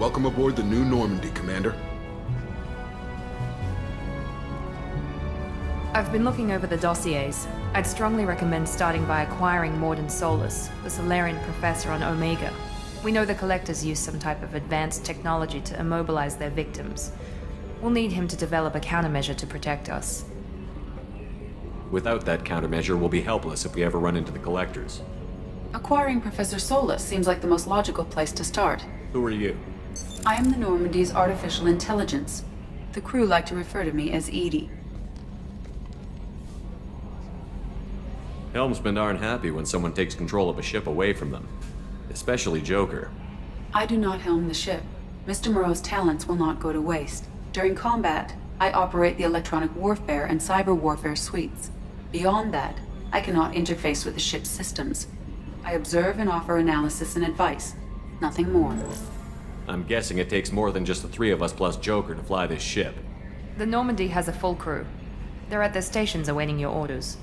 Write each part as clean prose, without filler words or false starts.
Welcome aboard the new Normandy, Commander. I've been looking over the dossiers. I'd strongly recommend starting by acquiring Morden Solus, the Solarian professor on Omega. We know the Collectors use some type of advanced technology to immobilize their victims. We'll need him to develop a countermeasure to protect us. Without that countermeasure, we'll be helpless if we ever run into the Collectors. Acquiring Professor Solus seems like the most logical place to start. Who are you? I am the Normandy's artificial intelligence. The crew like to refer to me as Edie. Helmsmen aren't happy when someone takes control of a ship away from them. Especially Joker. I do not helm the ship. Mr. Moreau's talents will not go to waste. During combat, I operate the electronic warfare and cyber warfare suites. Beyond that, I cannot interface with the ship's systems. I observe and offer analysis and advice. Nothing more. I'm guessing it takes more than just the three of us plus Joker to fly this ship. The Normandy has a full crew. They're at their stations awaiting your orders.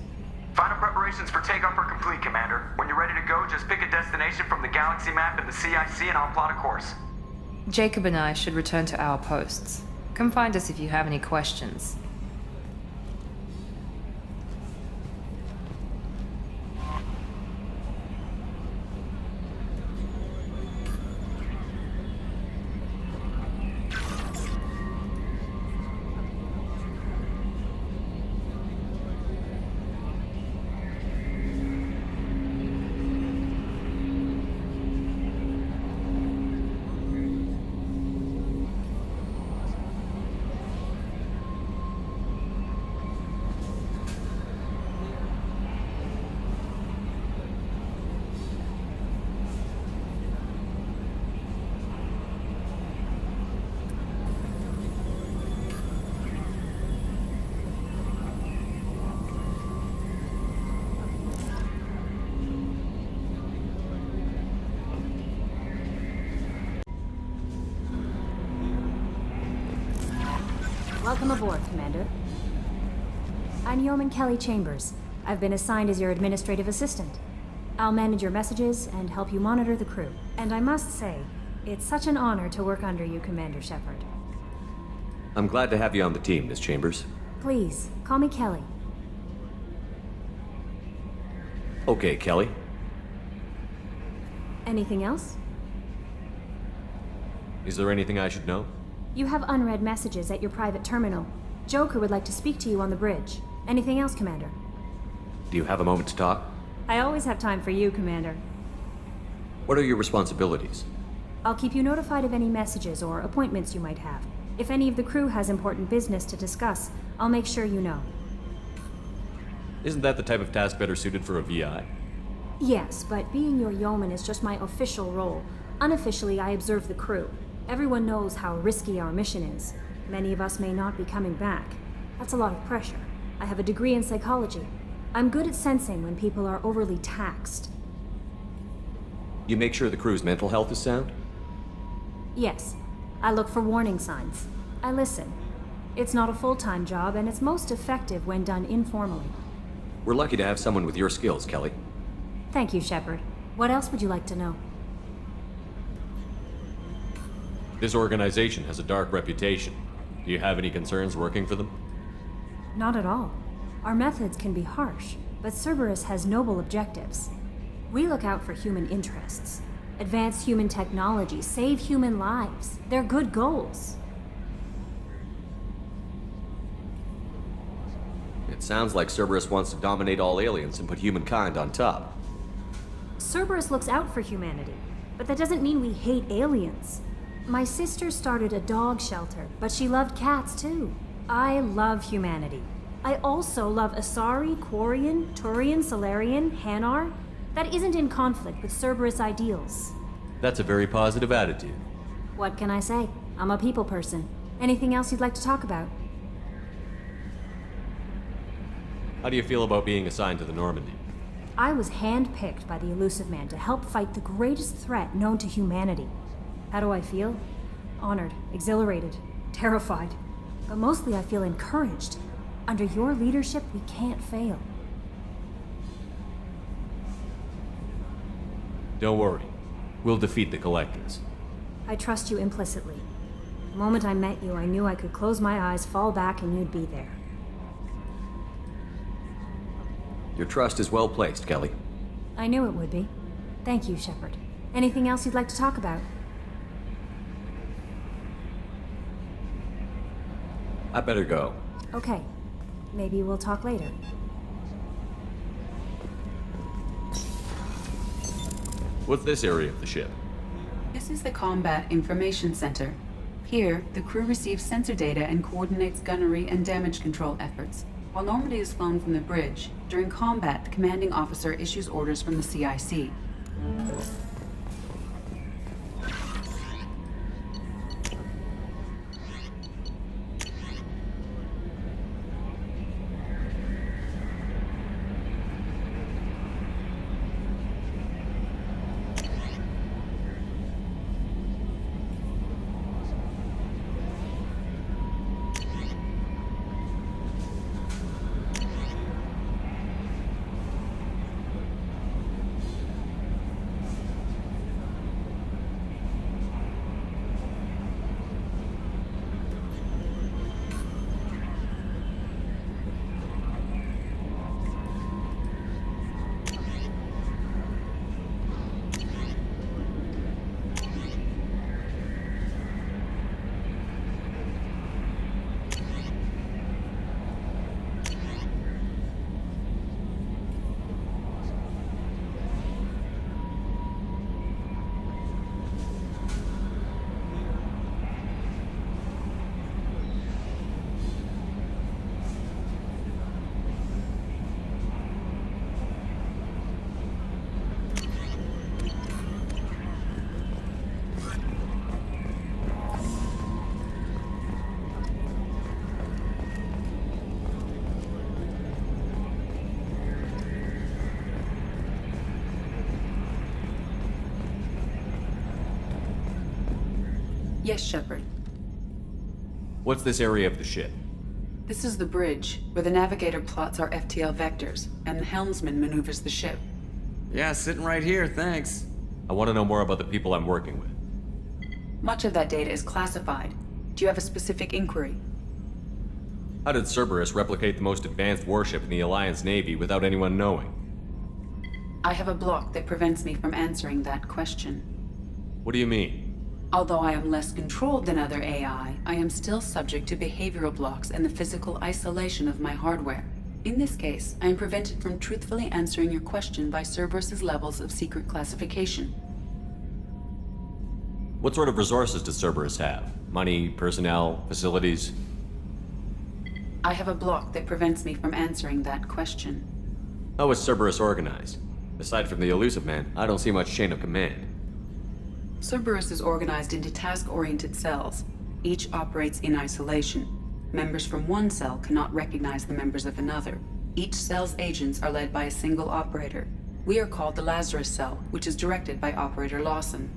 Final preparations for takeoff are complete, Commander. When you're ready to go, just pick a destination from the galaxy map in the CIC and I'll plot a course. Jacob and I should return to our posts. Come find us if you have any questions. Welcome aboard, Commander. I'm Yeoman Kelly Chambers. I've been assigned as your administrative assistant. I'll manage your messages and help you monitor the crew. And I must say, it's such an honor to work under you, Commander Shepard. I'm glad to have you on the team, Miss Chambers. Please, call me Kelly. Okay, Kelly. Anything else? Is there anything I should know? You have unread messages at your private terminal. Joker would like to speak to you on the bridge. Anything else, Commander? Do you have a moment to talk? I always have time for you, Commander. What are your responsibilities? I'll keep you notified of any messages or appointments you might have. If any of the crew has important business to discuss, I'll make sure you know. Isn't that the type of task better suited for a VI? Yes, but being your yeoman is just my official role. Unofficially, I observe the crew. Everyone knows how risky our mission is. Many of us may not be coming back. That's a lot of pressure. I have a degree in psychology. I'm good at sensing when people are overly taxed. You make sure the crew's mental health is sound? Yes. I look for warning signs. I listen. It's not a full-time job, and it's most effective when done informally. We're lucky to have someone with your skills, Kelly. Thank you, Shepard. What else would you like to know? This organization has a dark reputation. Do you have any concerns working for them? Not at all. Our methods can be harsh, but Cerberus has noble objectives. We look out for human interests. Advance human technology, save human lives. They're good goals. It sounds like Cerberus wants to dominate all aliens and put humankind on top. Cerberus looks out for humanity, but that doesn't mean we hate aliens. My sister started a dog shelter, but she loved cats too. I love humanity. I also love Asari, Quarian, Turian, Solarian, Hanar. That isn't in conflict with Cerberus ideals. That's a very positive attitude. What can I say? I'm a people person. Anything else you'd like to talk about? How do you feel about being assigned to the Normandy? I was handpicked by the Elusive Man to help fight the greatest threat known to humanity. How do I feel? Honored, exhilarated, terrified. But mostly I feel encouraged. Under your leadership, we can't fail. Don't worry. We'll defeat the Collectors. I trust you implicitly. The moment I met you, I knew I could close my eyes, fall back, and you'd be there. Your trust is well placed, Kelly. I knew it would be. Thank you, Shepard. Anything else you'd like to talk about? I better go. Okay. Maybe we'll talk later. What's this area of the ship? This is the Combat Information Center. Here, the crew receives sensor data and coordinates gunnery and damage control efforts. While Normandy is flown from the bridge, during combat, the commanding officer issues orders from the CIC. Yes, Shepard. What's this area of the ship? This is the bridge, where the navigator plots our FTL vectors, and the helmsman maneuvers the ship. Yeah, sitting right here, thanks. I want to know more about the people I'm working with. Much of that data is classified. Do you have a specific inquiry? How did Cerberus replicate the most advanced warship in the Alliance Navy without anyone knowing? I have a block that prevents me from answering that question. What do you mean? Although I am less controlled than other AI, I am still subject to behavioral blocks and the physical isolation of my hardware. In this case, I am prevented from truthfully answering your question by Cerberus's levels of secret classification. What sort of resources does Cerberus have? Money, personnel, facilities? I have a block that prevents me from answering that question. How is Cerberus organized? Aside from the Elusive Man, I don't see much chain of command. Cerberus is organized into task-oriented cells. Each operates in isolation. Members from one cell cannot recognize the members of another. Each cell's agents are led by a single operator. We are called the Lazarus Cell, which is directed by Operator Lawson.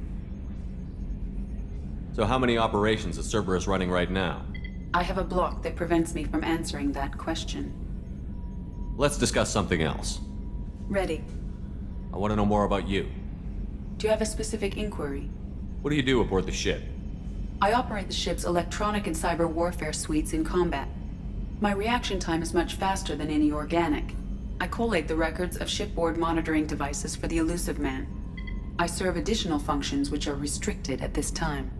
So how many operations is Cerberus running right now? I have a block that prevents me from answering that question. Let's discuss something else. Ready. I want to know more about you. Do you have a specific inquiry? What do you do aboard the ship? I operate the ship's electronic and cyber warfare suites in combat. My reaction time is much faster than any organic. I collate the records of shipboard monitoring devices for the Elusive Man. I serve additional functions which are restricted at this time.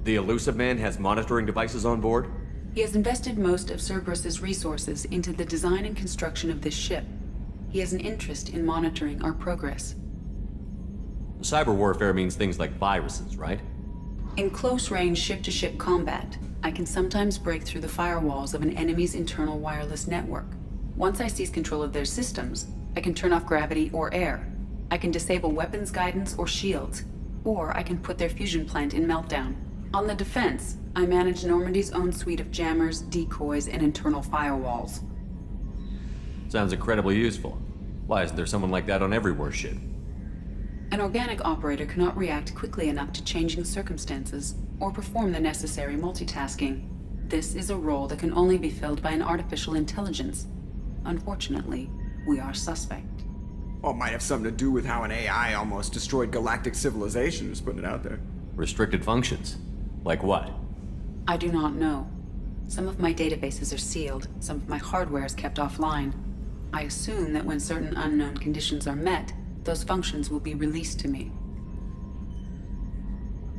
The Elusive Man has monitoring devices on board? He has invested most of Cerberus's resources into the design and construction of this ship. He has an interest in monitoring our progress. Cyber warfare means things like viruses, right? In close-range ship-to-ship combat, I can sometimes break through the firewalls of an enemy's internal wireless network. Once I seize control of their systems, I can turn off gravity or air. I can disable weapons guidance or shields, or I can put their fusion plant in meltdown. On the defense, I manage Normandy's own suite of jammers, decoys, and internal firewalls. Sounds incredibly useful. Why isn't there someone like that on every warship? An organic operator cannot react quickly enough to changing circumstances or perform the necessary multitasking. This is a role that can only be filled by an artificial intelligence. Unfortunately, we are suspect. Well, it might have something to do with how an AI almost destroyed galactic civilization, just putting it out there. Restricted functions? Like what? I do not know. Some of my databases are sealed, some of my hardware is kept offline. I assume that when certain unknown conditions are met, those functions will be released to me.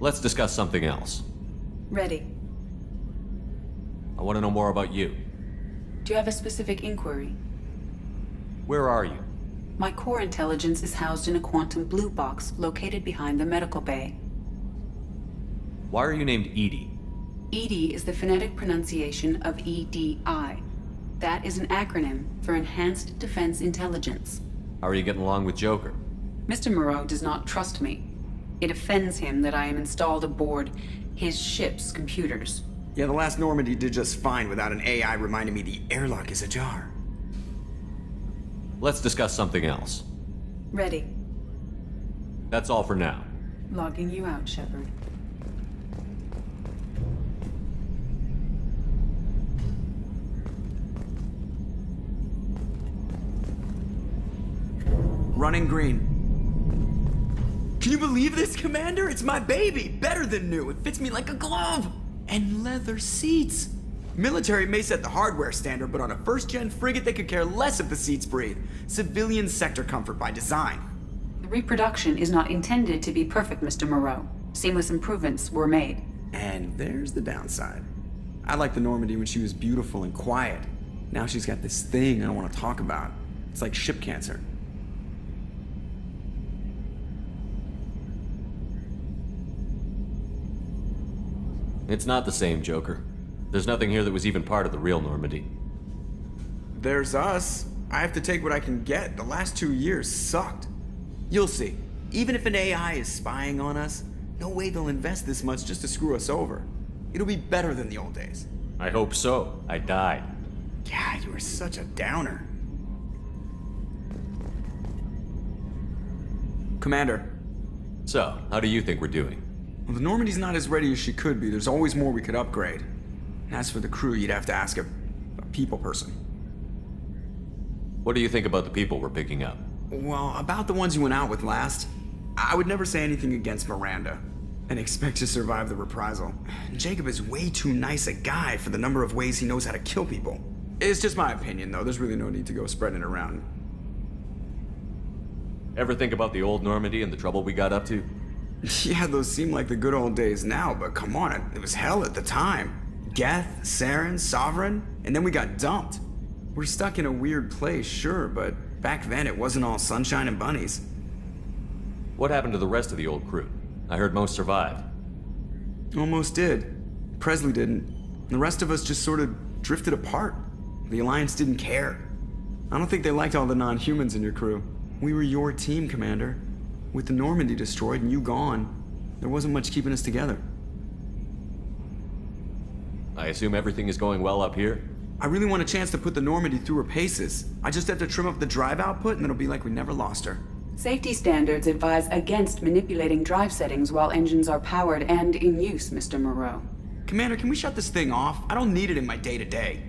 Let's discuss something else. Ready. I want to know more about you. Do you have a specific inquiry? Where are you? My core intelligence is housed in a quantum blue box located behind the medical bay. Why are you named Edie? EDI is the phonetic pronunciation of EDI. That is an acronym for Enhanced Defense Intelligence. How are you getting along with Joker? Mr. Moreau does not trust me. It offends him that I am installed aboard his ship's computers. Yeah, the last Normandy did just fine without an AI reminding me the airlock is ajar. Let's discuss something else. Ready. That's all for now. Logging you out, Shepard. Running green. Can you believe this, Commander? It's my baby! Better than new. It fits me like a glove! And leather seats. Military may set the hardware standard, but on a first-gen frigate, they could care less if the seats breathe. Civilian sector comfort by design. The reproduction is not intended to be perfect, Mr. Moreau. Seamless improvements were made. And there's the downside. I liked the Normandy when she was beautiful and quiet. Now she's got this thing I don't want to talk about. It's like ship cancer. It's not the same, Joker. There's nothing here that was even part of the real Normandy. There's us. I have to take what I can get. The last 2 years sucked. You'll see. Even if an AI is spying on us, no way they'll invest this much just to screw us over. It'll be better than the old days. I hope so. I died. Yeah, you were such a downer. Commander. So, how do you think we're doing? Well, the Normandy's not as ready as she could be. There's always more we could upgrade. And as for the crew, you'd have to ask a people person. What do you think about the people we're picking up? Well, about the ones you went out with last, I would never say anything against Miranda and expect to survive the reprisal. Jacob is way too nice a guy for the number of ways he knows how to kill people. It's just my opinion, though. There's really no need to go spreading it around. Ever think about the old Normandy and the trouble we got up to? Yeah, those seem like the good old days now, but come on, it was hell at the time. Geth, Saren, Sovereign, and then we got dumped. We're stuck in a weird place, sure, but back then it wasn't all sunshine and bunnies. What happened to the rest of the old crew? I heard most survived. Almost did. Presley didn't. The rest of us just sort of drifted apart. The Alliance didn't care. I don't think they liked all the non-humans in your crew. We were your team, Commander. With the Normandy destroyed and you gone, there wasn't much keeping us together. I assume everything is going well up here? I really want a chance to put the Normandy through her paces. I just have to trim up the drive output and it'll be like we never lost her. Safety standards advise against manipulating drive settings while engines are powered and in use, Mr. Moreau. Commander, can we shut this thing off? I don't need it in my day-to-day.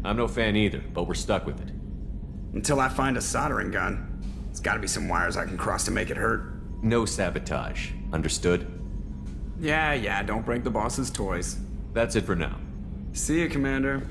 I'm no fan either, but we're stuck with it. Until I find a soldering gun. There's gotta be some wires I can cross to make it hurt. No sabotage. Understood? Yeah, don't break the boss's toys. That's it for now. See you, Commander.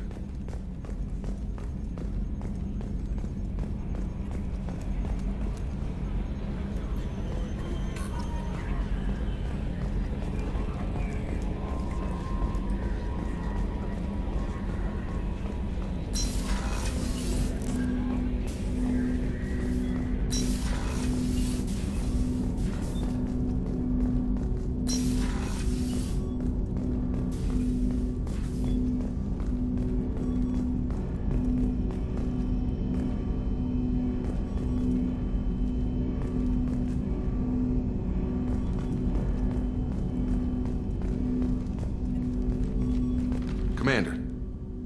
Commander,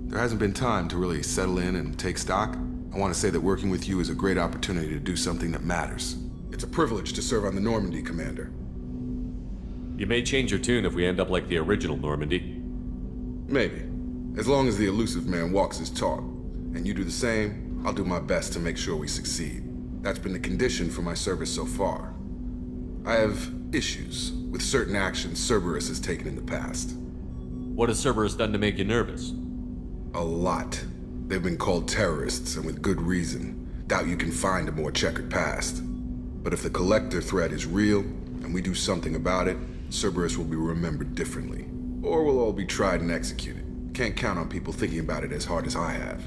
there hasn't been time to really settle in and take stock. I want to say that working with you is a great opportunity to do something that matters. It's a privilege to serve on the Normandy, Commander. You may change your tune if we end up like the original Normandy. Maybe. As long as the elusive man walks his talk, and you do the same, I'll do my best to make sure we succeed. That's been the condition for my service so far. I have issues with certain actions Cerberus has taken in the past. What has Cerberus done to make you nervous? A lot. They've been called terrorists, and with good reason. Doubt you can find a more checkered past. But if the Collector threat is real, and we do something about it, Cerberus will be remembered differently. Or we'll all be tried and executed. Can't count on people thinking about it as hard as I have.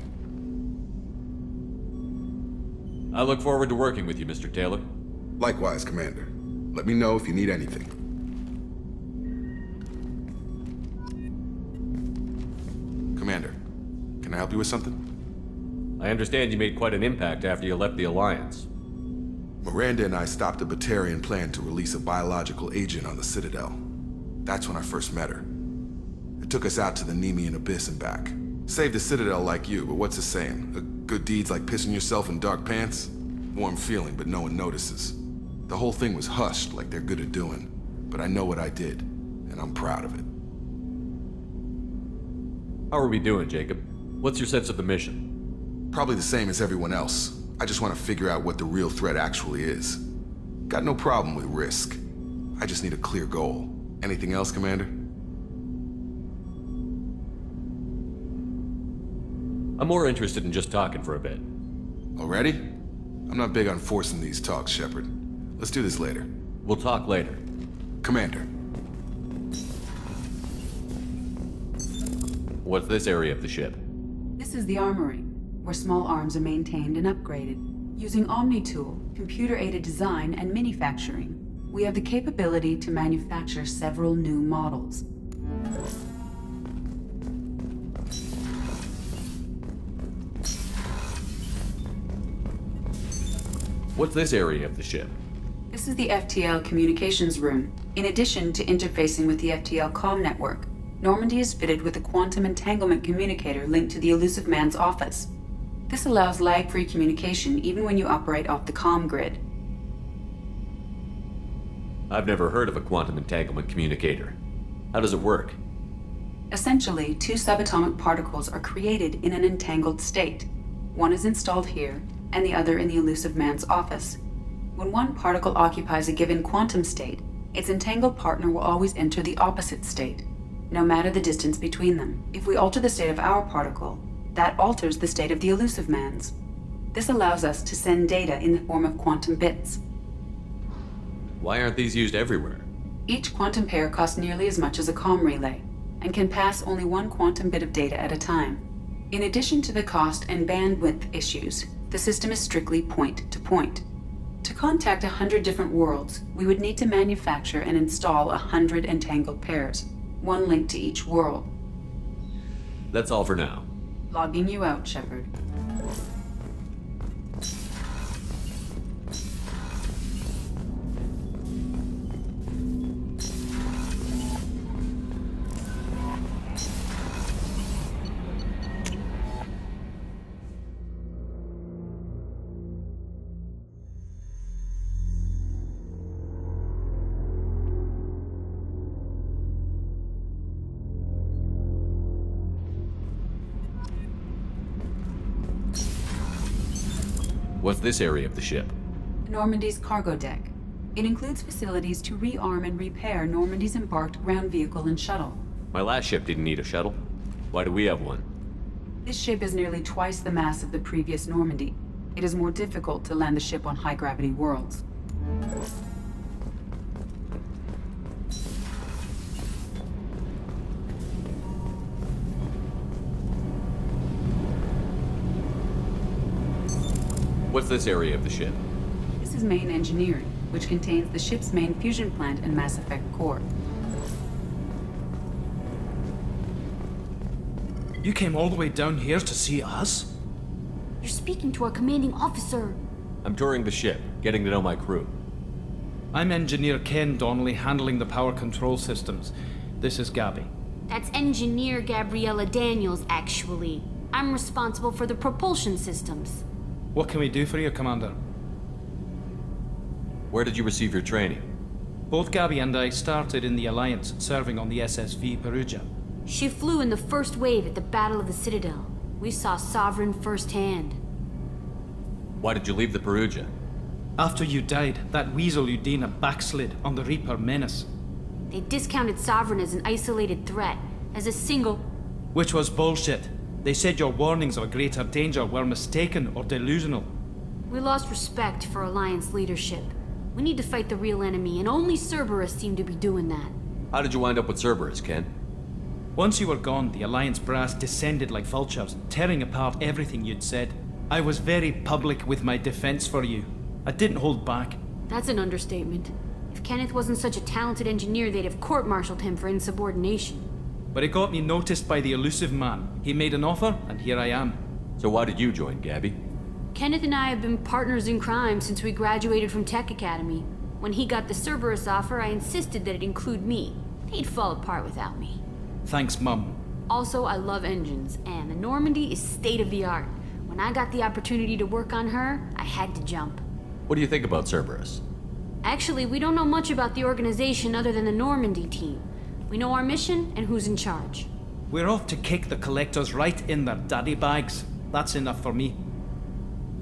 I look forward to working with you, Mr. Taylor. Likewise, Commander. Let me know if you need anything. Commander, can I help you with something? I understand you made quite an impact after you left the Alliance. Miranda and I stopped a Batarian plan to release a biological agent on the Citadel. That's when I first met her. It took us out to the Nemean Abyss and back. Saved the Citadel like you, but what's the saying? Good deeds like pissing yourself in dark pants? Warm feeling, but no one notices. The whole thing was hushed like they're good at doing. But I know what I did, and I'm proud of it. How are we doing, Jacob? What's your sense of the mission? Probably the same as everyone else. I just want to figure out what the real threat actually is. Got no problem with risk. I just need a clear goal. Anything else, Commander? I'm more interested in just talking for a bit. Already? I'm not big on forcing these talks, Shepard. Let's do this later. We'll talk later. Commander. What's this area of the ship? This is the armory, where small arms are maintained and upgraded. Using Omni-Tool, computer-aided design, and manufacturing, we have the capability to manufacture several new models. What's this area of the ship? This is the FTL communications room. In addition to interfacing with the FTL comm network, Normandy is fitted with a quantum entanglement communicator linked to the Elusive Man's office. This allows lag-free communication even when you operate off the comm grid. I've never heard of a quantum entanglement communicator. How does it work? Essentially, two subatomic particles are created in an entangled state. One is installed here, and the other in the Elusive Man's office. When one particle occupies a given quantum state, its entangled partner will always enter the opposite state, no matter the distance between them. If we alter the state of our particle, that alters the state of the Elusive Man's. This allows us to send data in the form of quantum bits. Why aren't these used everywhere? Each quantum pair costs nearly as much as a comm relay, and can pass only one quantum bit of data at a time. In addition to the cost and bandwidth issues, the system is strictly point-to-point. To contact 100 different worlds, we would need to manufacture and install 100 entangled pairs, one link to each world. That's all for now. Logging you out, Shepard. What's this area of the ship? Normandy's cargo deck. It includes facilities to rearm and repair Normandy's embarked ground vehicle and shuttle. My last ship didn't need a shuttle. Why do we have one? This ship is nearly twice the mass of the previous Normandy. It is more difficult to land the ship on high-gravity worlds. What's this area of the ship? This is main engineering, which contains the ship's main fusion plant and Mass Effect core. You came all the way down here to see us? You're speaking to our commanding officer. I'm touring the ship, getting to know my crew. I'm Engineer Ken Donnelly, handling the power control systems. This is Gabby. That's Engineer Gabriella Daniels, actually. I'm responsible for the propulsion systems. What can we do for you, Commander? Where did you receive your training? Both Gabby and I started in the Alliance, serving on the SSV Perugia. She flew in the first wave at the Battle of the Citadel. We saw Sovereign firsthand. Why did you leave the Perugia? After you died, that weasel Udina backslid on the Reaper menace. They discounted Sovereign as an isolated threat, as a single... Which was bullshit. They said your warnings of a greater danger were mistaken or delusional. We lost respect for Alliance leadership. We need to fight the real enemy, and only Cerberus seemed to be doing that. How did you wind up with Cerberus, Ken? Once you were gone, the Alliance brass descended like vultures, tearing apart everything you'd said. I was very public with my defense for you. I didn't hold back. That's an understatement. If Kenneth wasn't such a talented engineer, they'd have court-martialed him for insubordination. But it got me noticed by the elusive man. He made an offer, and here I am. So why did you join, Gabby? Kenneth and I have been partners in crime since we graduated from Tech Academy. When he got the Cerberus offer, I insisted that it include me. They'd fall apart without me. Thanks, Mum. Also, I love engines, and the Normandy is state-of-the-art. When I got the opportunity to work on her, I had to jump. What do you think about Cerberus? Actually, we don't know much about the organization other than the Normandy team. We know our mission and who's in charge. We're off to kick the collectors right in their daddy bags. That's enough for me.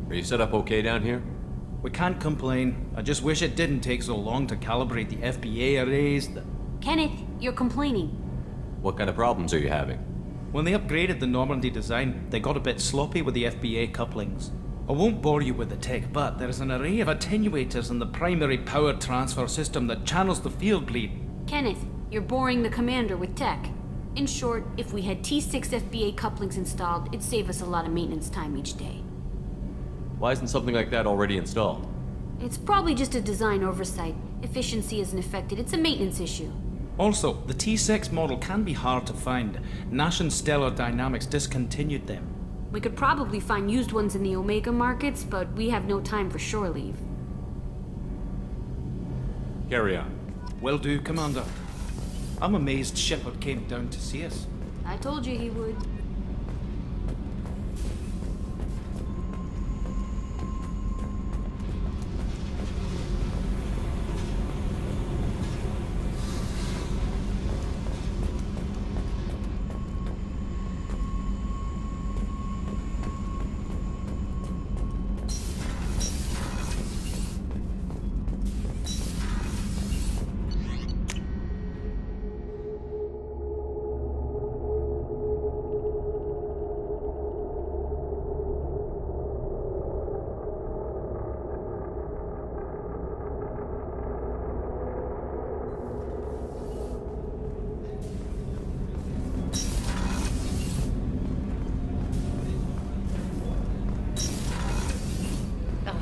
Are you set up okay down here? We can't complain. I just wish it didn't take so long to calibrate the FBA arrays. Kenneth, you're complaining. What kind of problems are you having? When they upgraded the Normandy design, they got a bit sloppy with the FBA couplings. I won't bore you with the tech, but there's an array of attenuators in the primary power transfer system that channels the field bleed. Kenneth, you're boring the commander with tech. In short, if we had T6 FBA couplings installed, it'd save us a lot of maintenance time each day. Why isn't something like that already installed? It's probably just a design oversight. Efficiency isn't affected, it's a maintenance issue. Also, the T6 model can be hard to find. Nash and Stellar Dynamics discontinued them. We could probably find used ones in the Omega markets, but we have no time for shore leave. Carry on. Will do, Commander. I'm amazed Shepard came down to see us. I told you he would.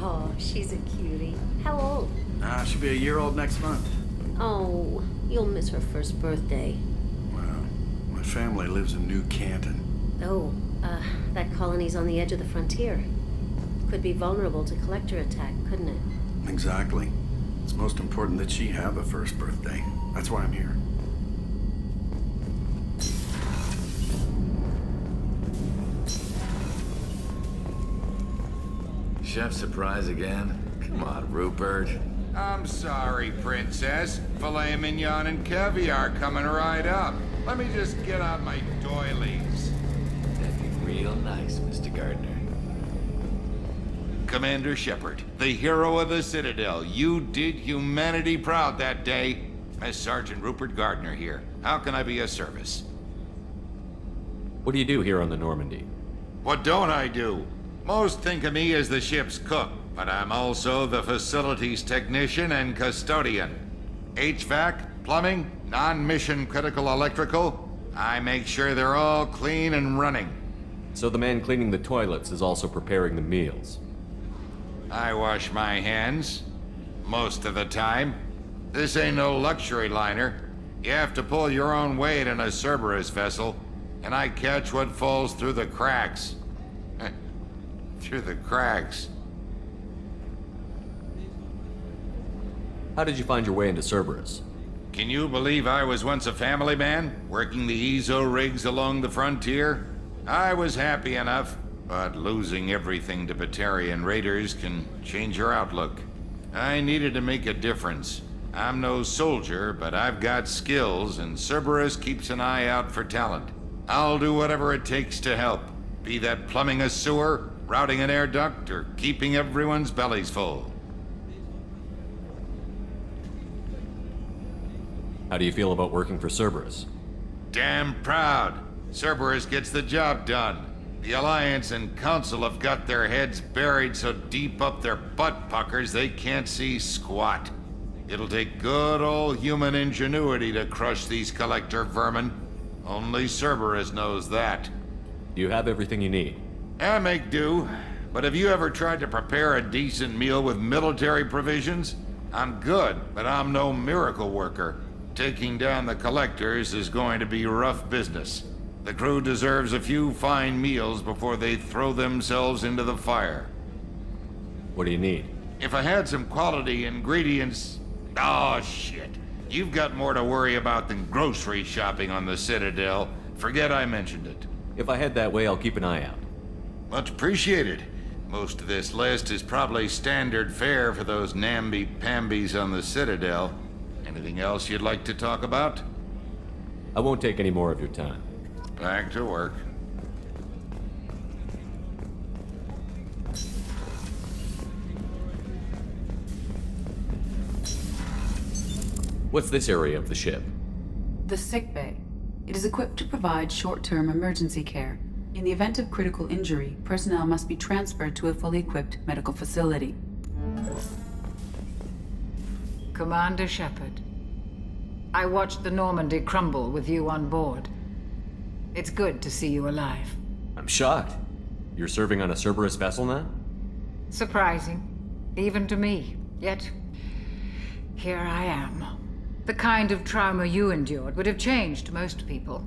Oh, she's a cutie. How old? She'll be a year old next month. Oh, you'll miss her first birthday. Well, my family lives in New Canton. Oh, that colony's on the edge of the frontier. Could be vulnerable to collector attack, couldn't it? Exactly. It's most important that she have a first birthday. That's why I'm here. Chef surprise again? Come on, Rupert. I'm sorry, Princess. Filet mignon and caviar coming right up. Let me just get out my doilies. That'd be real nice, Mr. Gardner. Commander Shepard, the hero of the Citadel. You did humanity proud that day. As Sergeant Rupert Gardner here. How can I be of service? What do you do here on the Normandy? What don't I do? Most think of me as the ship's cook, but I'm also the facilities technician and custodian. HVAC, plumbing, non-mission critical electrical. I make sure they're all clean and running. So the man cleaning the toilets is also preparing the meals. I wash my hands. Most of the time. This ain't no luxury liner. You have to pull your own weight in a Cerberus vessel, and I catch what falls through the cracks. Through the cracks. How did you find your way into Cerberus? Can you believe I was once a family man, working the EZO rigs along the frontier? I was happy enough, but losing everything to Batarian raiders can change your outlook. I needed to make a difference. I'm no soldier, but I've got skills, and Cerberus keeps an eye out for talent. I'll do whatever it takes to help, be that plumbing a sewer, routing an air duct, or keeping everyone's bellies full. How do you feel about working for Cerberus? Damn proud. Cerberus gets the job done. The Alliance and Council have got their heads buried so deep up their butt puckers they can't see squat. It'll take good old human ingenuity to crush these collector vermin. Only Cerberus knows that. Do you have everything you need? I make do. But have you ever tried to prepare a decent meal with military provisions? I'm good, but I'm no miracle worker. Taking down the collectors is going to be rough business. The crew deserves a few fine meals before they throw themselves into the fire. What do you need? If I had some quality ingredients... Oh, shit. You've got more to worry about than grocery shopping on the Citadel. Forget I mentioned it. If I head that way, I'll keep an eye out. Much appreciated. Most of this list is probably standard fare for those namby-pambies on the Citadel. Anything else you'd like to talk about? I won't take any more of your time. Back to work. What's this area of the ship? The sick bay. It is equipped to provide short-term emergency care. In the event of critical injury, personnel must be transferred to a fully equipped medical facility. Commander Shepard, I watched the Normandy crumble with you on board. It's good to see you alive. I'm shocked. You're serving on a Cerberus vessel now? Surprising, even to me. Yet, here I am. The kind of trauma you endured would have changed most people.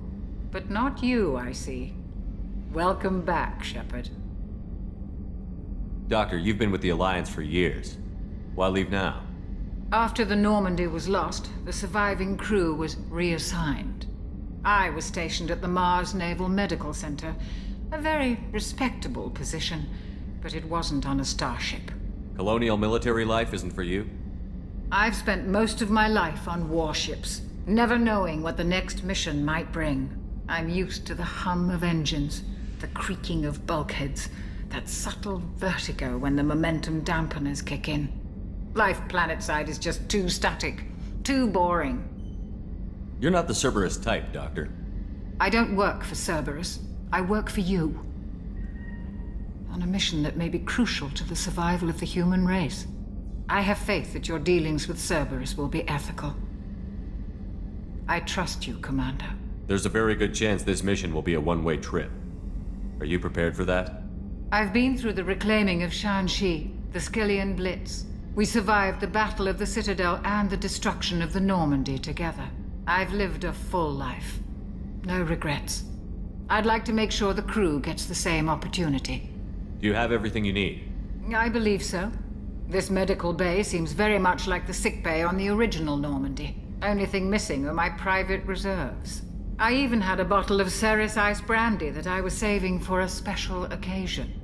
But not you, I see. Welcome back, Shepard. Doctor, you've been with the Alliance for years. Why leave now? After the Normandy was lost, the surviving crew was reassigned. I was stationed at the Mars Naval Medical Center, a very respectable position, but it wasn't on a starship. Colonial military life isn't for you? I've spent most of my life on warships, never knowing what the next mission might bring. I'm used to the hum of engines, the creaking of bulkheads, that subtle vertigo when the momentum dampeners kick in. Life planetside is just too static, too boring. You're not the Cerberus type, Doctor. I don't work for Cerberus. I work for you. On a mission that may be crucial to the survival of the human race. I have faith that your dealings with Cerberus will be ethical. I trust you, Commander. There's a very good chance this mission will be a one-way trip. Are you prepared for that? I've been through the reclaiming of Shanxi, the Skillian Blitz. We survived the Battle of the Citadel and the destruction of the Normandy together. I've lived a full life. No regrets. I'd like to make sure the crew gets the same opportunity. Do you have everything you need? I believe so. This medical bay seems very much like the sick bay on the original Normandy. Only thing missing are my private reserves. I even had a bottle of Ceres Ice brandy that I was saving for a special occasion.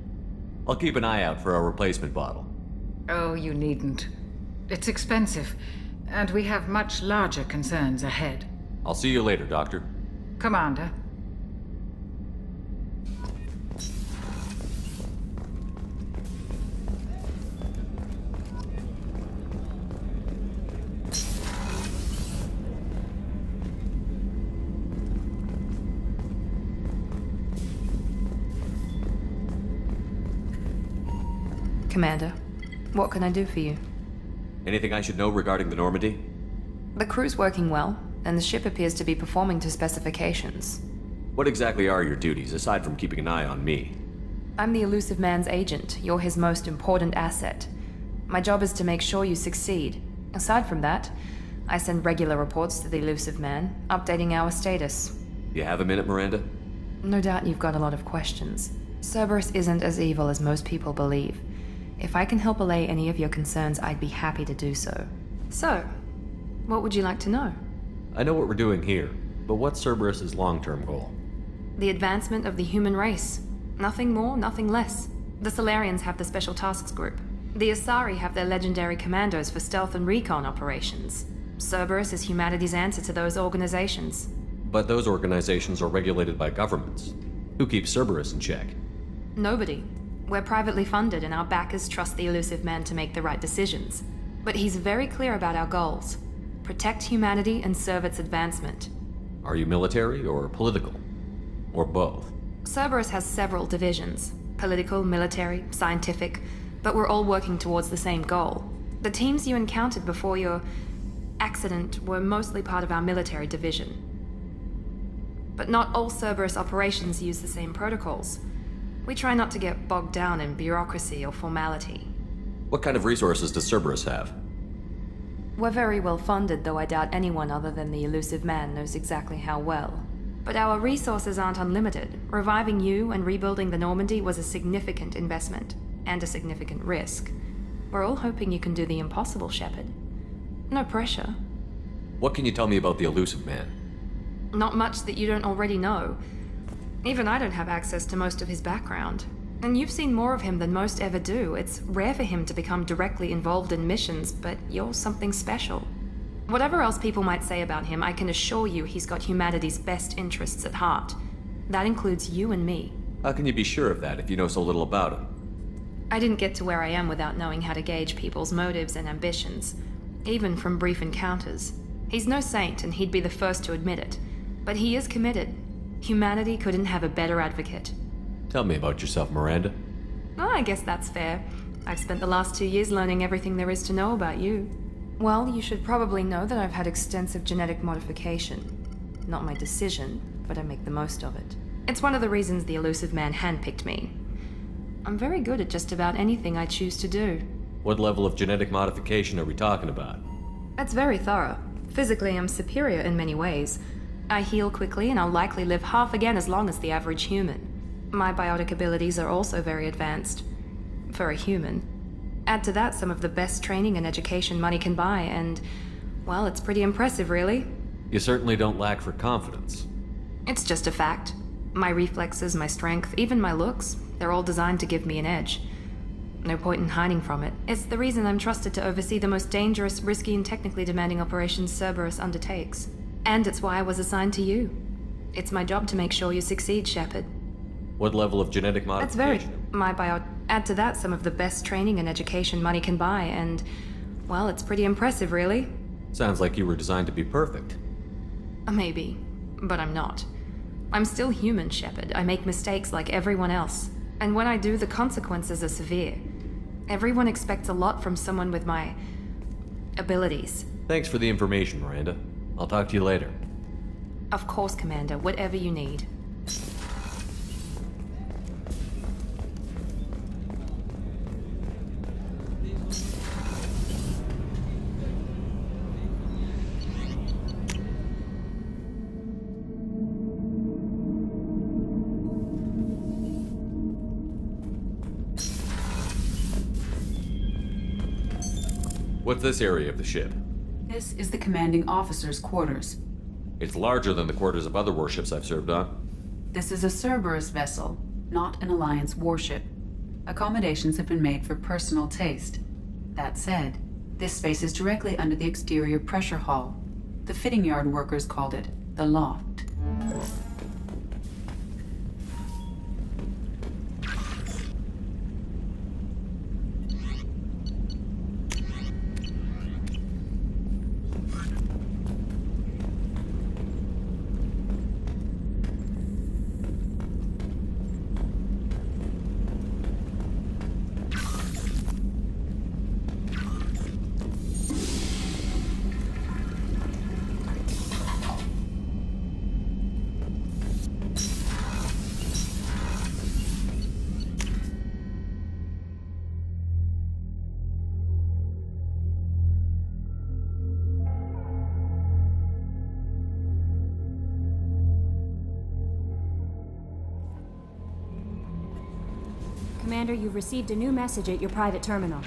I'll keep an eye out for a replacement bottle. Oh, you needn't. It's expensive, and we have much larger concerns ahead. I'll see you later, Doctor. Commander. Commander, what can I do for you? Anything I should know regarding the Normandy? The crew's working well, and the ship appears to be performing to specifications. What exactly are your duties, aside from keeping an eye on me? I'm the Elusive Man's agent. You're his most important asset. My job is to make sure you succeed. Aside from that, I send regular reports to the Elusive Man, updating our status. You have a minute, Miranda? No doubt you've got a lot of questions. Cerberus isn't as evil as most people believe. If I can help allay any of your concerns, I'd be happy to do so. So, what would you like to know? I know what we're doing here, but what's Cerberus's long-term goal? The advancement of the human race. Nothing more, nothing less. The Solarians have the Special Tasks Group. The Asari have their legendary commandos for stealth and recon operations. Cerberus is humanity's answer to those organizations. But those organizations are regulated by governments. Who keeps Cerberus in check? Nobody. We're privately funded, and our backers trust the Elusive Man to make the right decisions. But he's very clear about our goals. Protect humanity and serve its advancement. Are you military or political? Or both? Cerberus has several divisions. Political, military, scientific, but we're all working towards the same goal. The teams you encountered before your accident were mostly part of our military division. But not all Cerberus operations use the same protocols. We try not to get bogged down in bureaucracy or formality. What kind of resources does Cerberus have? We're very well funded, though I doubt anyone other than the elusive man knows exactly how well. But our resources aren't unlimited. Reviving you and rebuilding the Normandy was a significant investment, and a significant risk. We're all hoping you can do the impossible, Shepard. No pressure. What can you tell me about the elusive man? Not much that you don't already know. Even I don't have access to most of his background. And you've seen more of him than most ever do. It's rare for him to become directly involved in missions, but you're something special. Whatever else people might say about him, I can assure you he's got humanity's best interests at heart. That includes you and me. How can you be sure of that if you know so little about him? I didn't get to where I am without knowing how to gauge people's motives and ambitions, even from brief encounters. He's no saint, and he'd be the first to admit it. But he is committed. Humanity couldn't have a better advocate. Tell me about yourself, Miranda. Oh, I guess that's fair. I've spent the last 2 years learning everything there is to know about you. Well, you should probably know that I've had extensive genetic modification. Not my decision, but I make the most of it. It's one of the reasons the elusive man handpicked me. I'm very good at just about anything I choose to do. What level of genetic modification are we talking about? That's very thorough. Physically, I'm superior in many ways. I heal quickly, and I'll likely live half again as long as the average human. My biotic abilities are also very advanced. For a human. Add to that some of the best training and education money can buy, and, well, it's pretty impressive, really. You certainly don't lack for confidence. It's just a fact. My reflexes, my strength, even my looks, they're all designed to give me an edge. No point in hiding from it. It's the reason I'm trusted to oversee the most dangerous, risky, and technically demanding operations Cerberus undertakes. And it's why I was assigned to you. It's my job to make sure you succeed, Shepard. What level of genetic modification? Add to that some of the best training and education money can buy, and, well, it's pretty impressive, really. Sounds like you were designed to be perfect. Maybe, but I'm not. I'm still human, Shepard. I make mistakes like everyone else. And when I do, the consequences are severe. Everyone expects a lot from someone with my abilities. Thanks for the information, Miranda. I'll talk to you later. Of course, Commander. Whatever you need. What's this area of the ship? This is the commanding officer's quarters. It's larger than the quarters of other warships I've served on. This is a Cerberus vessel, not an Alliance warship. Accommodations have been made for personal taste. That said, this space is directly under the exterior pressure hull. The fitting yard workers called it the loft. Commander, you've received a new message at your private terminal.